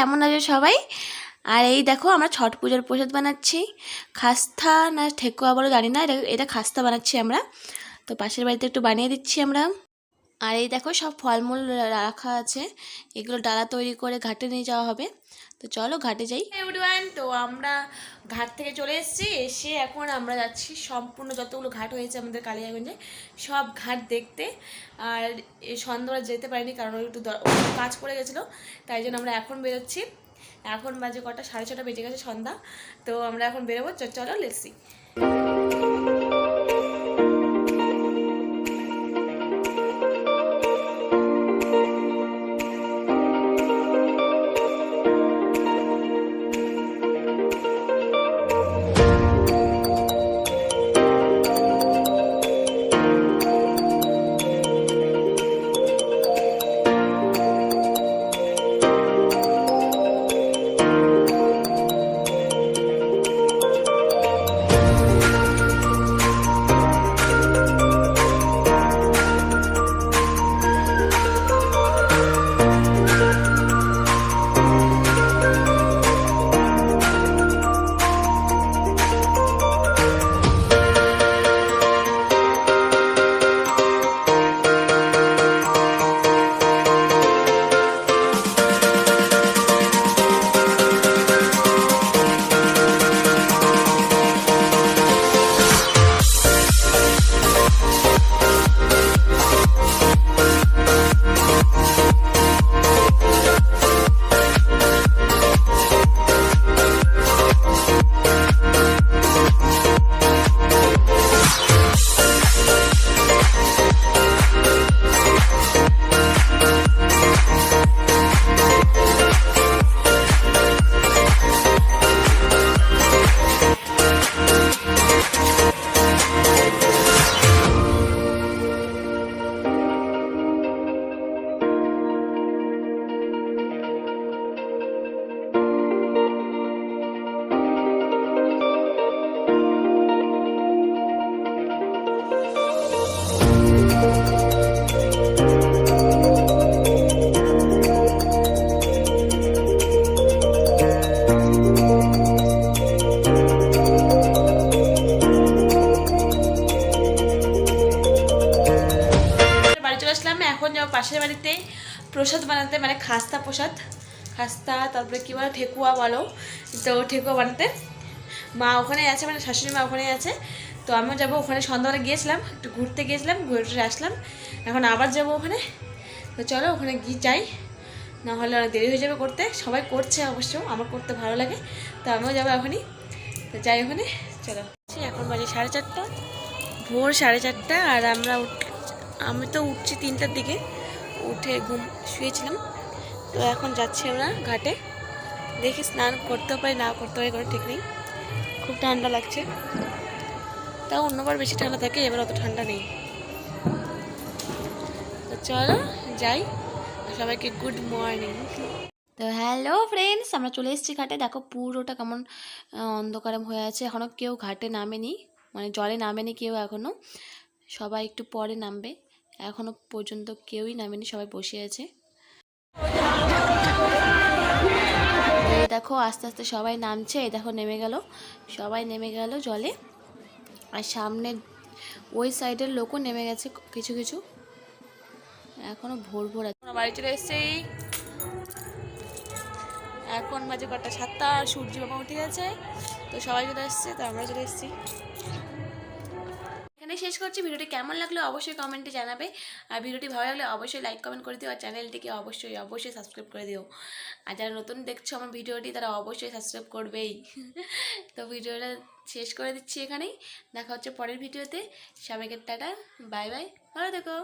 কেমন আছো সবাই? আর এই দেখো আমরা ছট পূজার প্রসাদ বানাচ্ছি। খাস্তা না ঠেকুয়া বলো জানি না, এটা খাস্তা বানাচ্ছি আমরা। তো পাশের বাড়িতে একটু বানিয়ে দিচ্ছি আমরা। আর এই দেখো সব ফলমূল রাখা আছে, এগুলো ডালা তৈরি করে ঘাটে নিয়ে যাওয়া হবে। তো চলো ঘাটে যাই এভরিওয়ান। তো আমরা ঘাট থেকে চলে এসেছি, এসে এখন আমরা যাচ্ছি সম্পূর্ণ যতগুলো ঘাট হয়েছে আমাদের কালিয়াগঞ্জে সব ঘাট দেখতে। আর এই সন্ধ্যাবেলা যেতে পারিনি কারণ একটু কাজ পড়ে গেছিলো, তাই জন্য আমরা এখন বেরোচ্ছি। এখন বাজে কটা, 6:30 বেজে গেছে সন্ধ্যা। তো আমরা এখন বেরোবো, চলো লেটস সি। এখন যাবো পাশের বাড়িতে প্রসাদ বানাতে, মানে খাস্তা প্রসাদ, খাস্তা তারপরে কী বলো ঠেকুয়া বলো, তো ঠেকুয়া বানাতে। মা ওখানে আছে, মানে শাশুড়ি মা ওখানে আছে। তো আমিও যাবো ওখানে, সন্ধ্যাবেলা গিয়েছিলাম, একটু ঘুরতে গিয়েছিলাম, ঘুরে আসলাম, এখন আবার যাবো ওখানে। তো চলো ওখানে গিয়ে যাই, নাহলে অনেক দেরি হয়ে যাবে করতে। সবাই করছে অবশ্য, আমার করতে ভালো লাগে, তো আমিও যাবো এখনই। তো যাই ওখানে, চলো। এখন বাজে 4:30, ভোর 4:30। আর আমি তো উঠছি 3টার দিকে, উঠে শুয়েছিলাম। তো এখন যাচ্ছি আমরা ঘাটে, দেখি স্নান করতেও পারি না করতে পারি কোনো ঠিক নেই, খুব ঠান্ডা লাগছে। তাও অন্যবার বেশি ঠান্ডা থাকে, এবার অত ঠান্ডা নেই। তো চলো যাই, সবাইকে গুড মর্নিং। তো হ্যালো ফ্রেন্ডস, আমরা চলে এসেছি ঘাটে। দেখো পুরোটা কেমন অন্ধকার হয়ে আছে, এখনও কেউ ঘাটে নামেনি, মানে জলে নামেনি কেউ এখনও, সবাই একটু পরে নামবে। এখনো পর্যন্ত কেউই নামেনি, সবাই বসে আছে। এই দেখো আস্তে আস্তে সবাই নামছে, এই দেখো নেমে গেল, সবাই নেমে গেল জলে। আর সামনে ওই সাইডের লোকও নেমে গেছে কিছু কিছু, এখনো ভোর ভোর আছে। বাড়ি চলে এসেছি, এখন বাজে কটা 7টা, আর সূর্য বাবা উঠে গেছে। তো সবাই চলে এসছে, তো আমরা চলে এসেছি। এখানে শেষ করছি। ভিডিওটি কেমন লাগলো অবশ্যই কমেন্টে জানাবে, আর ভিডিওটি ভালো লাগলে অবশ্যই লাইক কমেন্ট করে দিও, আর চ্যানেলটিকে অবশ্যই সাবস্ক্রাইব করে দিও। আর যারা নতুন দেখছো আমার ভিডিওটি, তারা অবশ্যই সাবস্ক্রাইব করবেই। তো ভিডিওটা শেষ করে দিচ্ছি এখানেই, দেখা হচ্ছে পরের ভিডিওতে। সবাইকে টাটা, বাই বাই, ভালো থেকো।